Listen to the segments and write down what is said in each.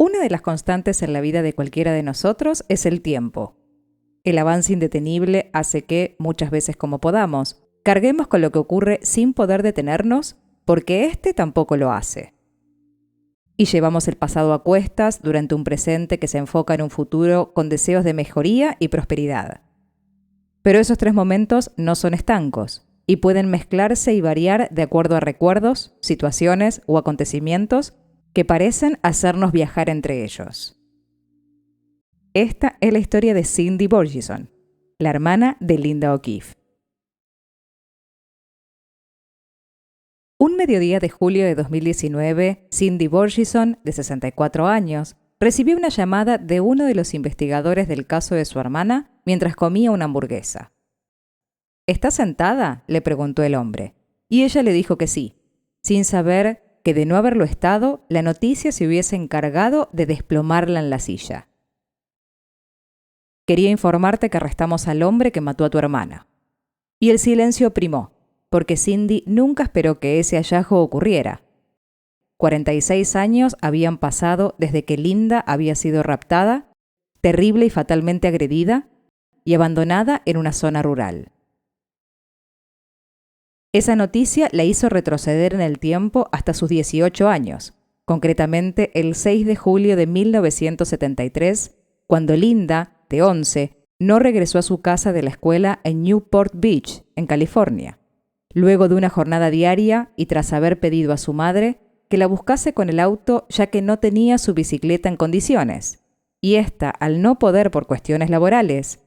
Una de las constantes en la vida de cualquiera de nosotros es el tiempo. El avance indetenible hace que, muchas veces como podamos, carguemos con lo que ocurre sin poder detenernos, porque éste tampoco lo hace. Y llevamos el pasado a cuestas durante un presente que se enfoca en un futuro con deseos de mejoría y prosperidad. Pero esos tres momentos no son estancos y pueden mezclarse y variar de acuerdo a recuerdos, situaciones o acontecimientos que parecen hacernos viajar entre ellos. Esta es la historia de Cindy Borgeson, la hermana de Linda O'Keeffe. Un mediodía de julio de 2019, Cindy Borgeson, de 64 años, recibió una llamada de uno de los investigadores del caso de su hermana mientras comía una hamburguesa. ¿Está sentada?, le preguntó el hombre, y ella le dijo que sí, sin saber que de no haberlo estado, la noticia se hubiese encargado de desplomarla en la silla. Quería informarte que arrestamos al hombre que mató a tu hermana. Y el silencio primó, porque Cindy nunca esperó que ese hallazgo ocurriera. 46 años habían pasado desde que Linda había sido raptada, terrible y fatalmente agredida, y abandonada en una zona rural. Esa noticia la hizo retroceder en el tiempo hasta sus 18 años, concretamente el 6 de julio de 1973, cuando Linda, de 11, no regresó a su casa de la escuela en Newport Beach, en California, luego de una jornada diaria y tras haber pedido a su madre que la buscase con el auto ya que no tenía su bicicleta en condiciones, y ésta, al no poder por cuestiones laborales,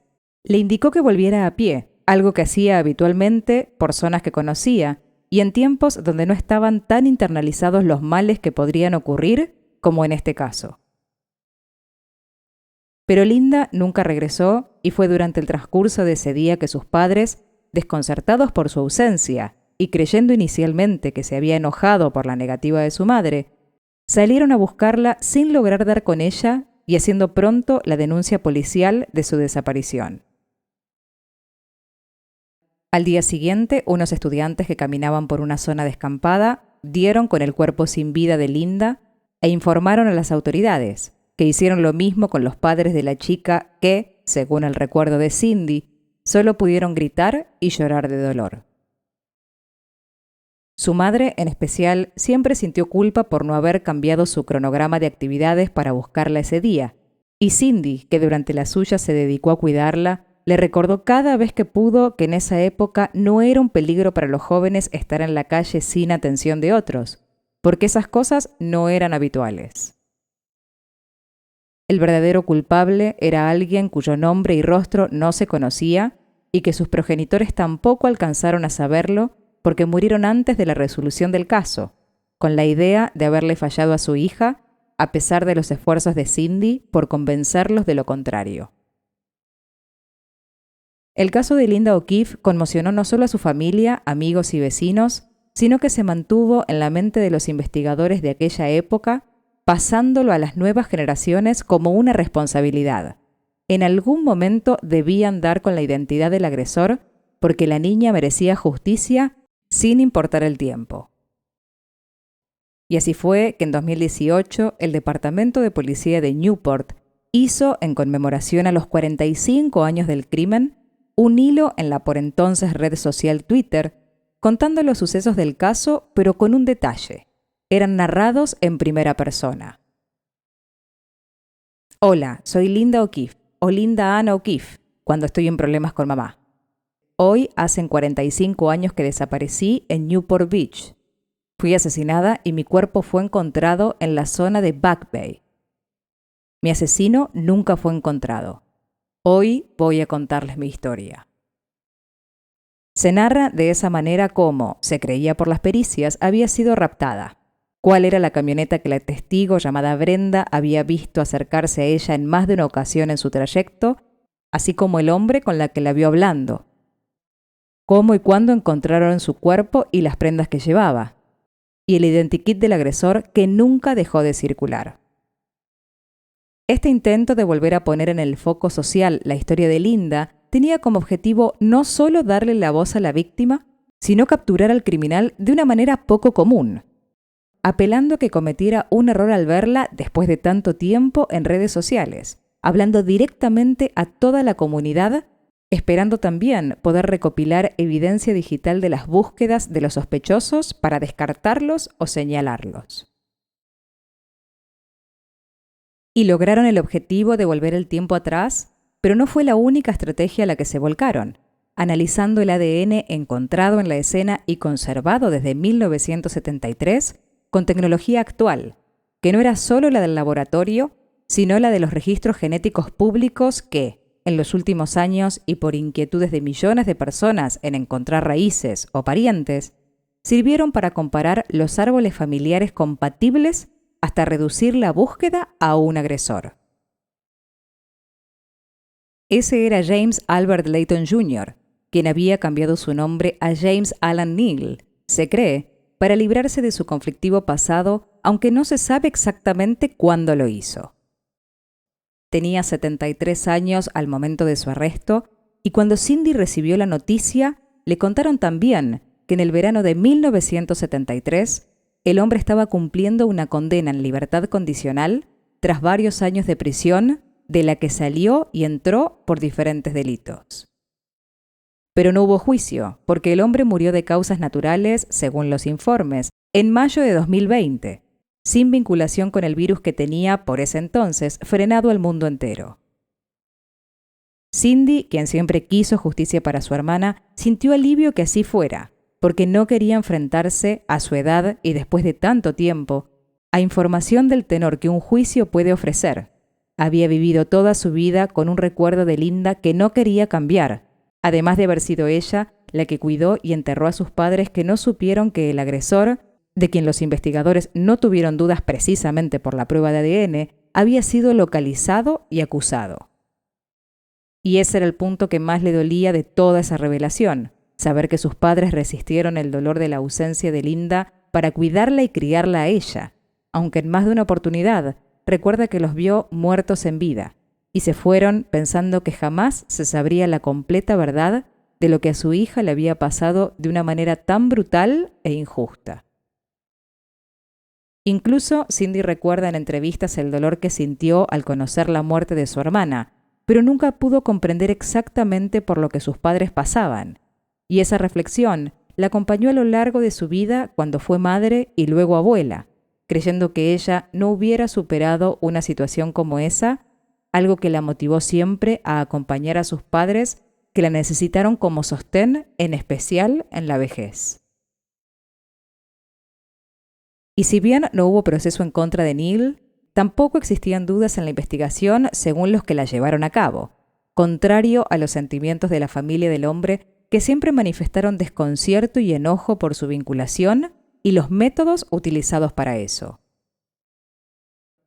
le indicó que volviera a pie, algo que hacía habitualmente por zonas que conocía y en tiempos donde no estaban tan internalizados los males que podrían ocurrir como en este caso. Pero Linda nunca regresó y fue durante el transcurso de ese día que sus padres, desconcertados por su ausencia y creyendo inicialmente que se había enojado por la negativa de su madre, salieron a buscarla sin lograr dar con ella y haciendo pronto la denuncia policial de su desaparición. Al día siguiente, unos estudiantes que caminaban por una zona descampada dieron con el cuerpo sin vida de Linda e informaron a las autoridades, que hicieron lo mismo con los padres de la chica que, según el recuerdo de Cindy, solo pudieron gritar y llorar de dolor. Su madre, en especial, siempre sintió culpa por no haber cambiado su cronograma de actividades para buscarla ese día, y Cindy, que durante la suya se dedicó a cuidarla, le recordó cada vez que pudo que en esa época no era un peligro para los jóvenes estar en la calle sin atención de otros, porque esas cosas no eran habituales. El verdadero culpable era alguien cuyo nombre y rostro no se conocía y que sus progenitores tampoco alcanzaron a saberlo porque murieron antes de la resolución del caso, con la idea de haberle fallado a su hija, a pesar de los esfuerzos de Cindy por convencerlos de lo contrario. El caso de Linda O'Keeffe conmocionó no solo a su familia, amigos y vecinos, sino que se mantuvo en la mente de los investigadores de aquella época, pasándolo a las nuevas generaciones como una responsabilidad. En algún momento debían dar con la identidad del agresor porque la niña merecía justicia sin importar el tiempo. Y así fue que en 2018 el Departamento de Policía de Newport hizo, en conmemoración a los 45 años del crimen, un hilo en la por entonces red social Twitter, contando los sucesos del caso, pero con un detalle. Eran narrados en primera persona. Hola, soy Linda O'Keeffe, o Linda Ann O'Keeffe, cuando estoy en problemas con mamá. Hoy hacen 45 años que desaparecí en Newport Beach. Fui asesinada y mi cuerpo fue encontrado en la zona de Back Bay. Mi asesino nunca fue encontrado. Hoy voy a contarles mi historia. Se narra de esa manera cómo, se creía por las pericias, había sido raptada. Cuál era la camioneta que la testigo llamada Brenda había visto acercarse a ella en más de una ocasión en su trayecto, así como el hombre con la que la vio hablando. Cómo y cuándo encontraron su cuerpo y las prendas que llevaba. Y el identikit del agresor que nunca dejó de circular. Este intento de volver a poner en el foco social la historia de Linda tenía como objetivo no solo darle la voz a la víctima, sino capturar al criminal de una manera poco común. apelando a que cometiera un error al verla después de tanto tiempo en redes sociales, hablando directamente a toda la comunidad, esperando también poder recopilar evidencia digital de las búsquedas de los sospechosos para descartarlos o señalarlos. Y lograron el objetivo de volver el tiempo atrás, pero no fue la única estrategia a la que se volcaron. Analizando el ADN encontrado en la escena y conservado desde 1973, con tecnología actual, que no era solo la del laboratorio, sino la de los registros genéticos públicos que, en los últimos años y por inquietudes de millones de personas en encontrar raíces o parientes, sirvieron para comparar los árboles familiares compatibles hasta reducir la búsqueda a un agresor. Ese era James Albert Layton Jr., quien había cambiado su nombre a James Alan Neal, se cree, para librarse de su conflictivo pasado, aunque no se sabe exactamente cuándo lo hizo. Tenía 73 años al momento de su arresto, y cuando Cindy recibió la noticia, le contaron también que en el verano de 1973, el hombre estaba cumpliendo una condena en libertad condicional tras varios años de prisión, de la que salió y entró por diferentes delitos. Pero no hubo juicio, porque el hombre murió de causas naturales, según los informes, en mayo de 2020, sin vinculación con el virus que tenía, por ese entonces, frenado al mundo entero. Cindy, quien siempre quiso justicia para su hermana, sintió alivio que así fuera, porque no quería enfrentarse, a su edad y después de tanto tiempo, a información del tenor que un juicio puede ofrecer. Había vivido toda su vida con un recuerdo de Linda que no quería cambiar, además de haber sido ella la que cuidó y enterró a sus padres que no supieron que el agresor, de quien los investigadores no tuvieron dudas precisamente por la prueba de ADN, había sido localizado y acusado. Y ese era el punto que más le dolía de toda esa revelación, saber que sus padres resistieron el dolor de la ausencia de Linda para cuidarla y criarla a ella, aunque en más de una oportunidad recuerda que los vio muertos en vida, y se fueron pensando que jamás se sabría la completa verdad de lo que a su hija le había pasado de una manera tan brutal e injusta. Incluso Cindy recuerda en entrevistas el dolor que sintió al conocer la muerte de su hermana, pero nunca pudo comprender exactamente por lo que sus padres pasaban, y esa reflexión la acompañó a lo largo de su vida cuando fue madre y luego abuela, creyendo que ella no hubiera superado una situación como esa, algo que la motivó siempre a acompañar a sus padres que la necesitaron como sostén, en especial en la vejez. Y si bien no hubo proceso en contra de Neal, tampoco existían dudas en la investigación según los que la llevaron a cabo, contrario a los sentimientos de la familia del hombre que siempre manifestaron desconcierto y enojo por su vinculación y los métodos utilizados para eso.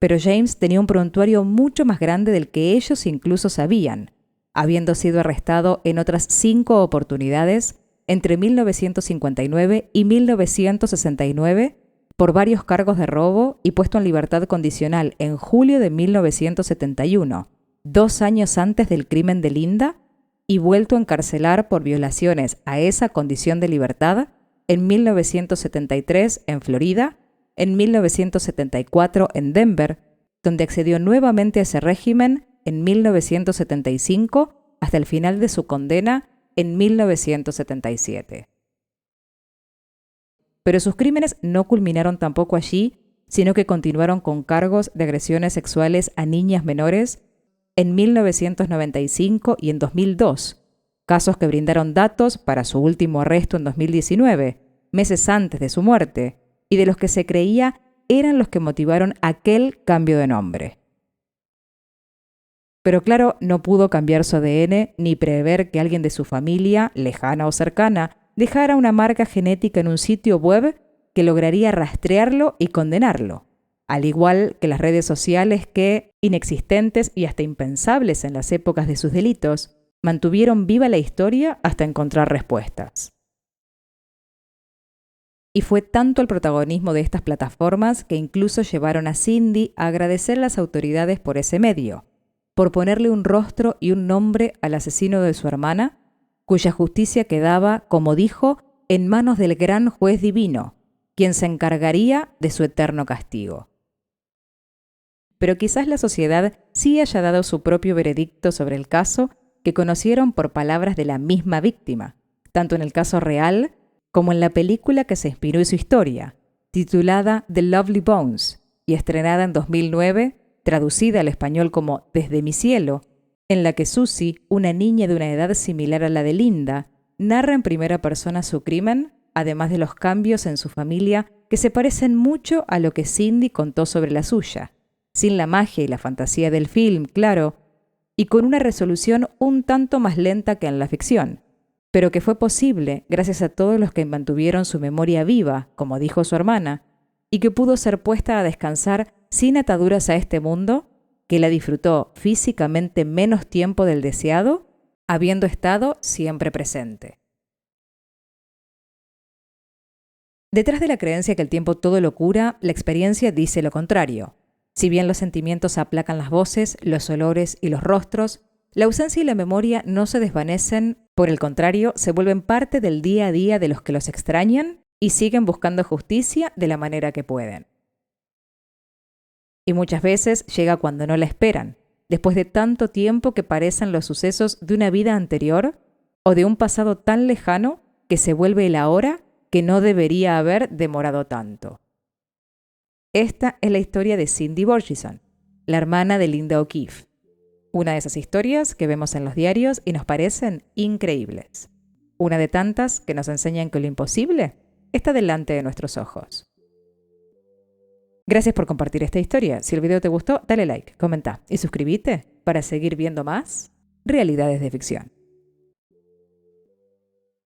Pero James tenía un prontuario mucho más grande del que ellos incluso sabían, habiendo sido arrestado en otras 5 oportunidades entre 1959 y 1969 por varios cargos de robo y puesto en libertad condicional en julio de 1971, 2 años antes del crimen de Linda, y vuelto a encarcelar por violaciones a esa condición de libertad en 1973 en Florida, en 1974 en Denver, donde accedió nuevamente a ese régimen en 1975 hasta el final de su condena en 1977. Pero sus crímenes no culminaron tampoco allí, sino que continuaron con cargos de agresiones sexuales a niñas menores en 1995 y en 2002, casos que brindaron datos para su último arresto en 2019, meses antes de su muerte, y de los que se creía eran los que motivaron aquel cambio de nombre. Pero claro, no pudo cambiar su ADN ni prever que alguien de su familia, lejana o cercana, dejara una marca genética en un sitio web que lograría rastrearlo y condenarlo, al igual que las redes sociales que, inexistentes y hasta impensables en las épocas de sus delitos, mantuvieron viva la historia hasta encontrar respuestas. Y fue tanto el protagonismo de estas plataformas que incluso llevaron a Cindy a agradecer a las autoridades por ese medio, por ponerle un rostro y un nombre al asesino de su hermana, cuya justicia quedaba, como dijo, en manos del gran juez divino, quien se encargaría de su eterno castigo. Pero quizás la sociedad sí haya dado su propio veredicto sobre el caso que conocieron por palabras de la misma víctima, tanto en el caso real como en la película que se inspiró en su historia, titulada The Lovely Bones y estrenada en 2009, traducida al español como Desde mi cielo, en la que Susie, una niña de una edad similar a la de Linda, narra en primera persona su crimen, además de los cambios en su familia que se parecen mucho a lo que Cindy contó sobre la suya, sin la magia y la fantasía del film, claro, y con una resolución un tanto más lenta que en la ficción, pero que fue posible gracias a todos los que mantuvieron su memoria viva, como dijo su hermana, y que pudo ser puesta a descansar sin ataduras a este mundo, que la disfrutó físicamente menos tiempo del deseado, habiendo estado siempre presente. Detrás de la creencia que el tiempo todo lo cura, la experiencia dice lo contrario. Si bien los sentimientos aplacan las voces, los olores y los rostros, la ausencia y la memoria no se desvanecen, por el contrario, se vuelven parte del día a día de los que los extrañan y siguen buscando justicia de la manera que pueden. Y muchas veces llega cuando no la esperan, después de tanto tiempo que parecen los sucesos de una vida anterior o de un pasado tan lejano que se vuelve el ahora que no debería haber demorado tanto. Esta es la historia de Cindy Borgeson, la hermana de Linda O'Keefe. Una de esas historias que vemos en los diarios y nos parecen increíbles. Una de tantas que nos enseñan que lo imposible está delante de nuestros ojos. Gracias por compartir esta historia. Si el video te gustó, dale like, comenta y suscríbete para seguir viendo más realidades de ficción.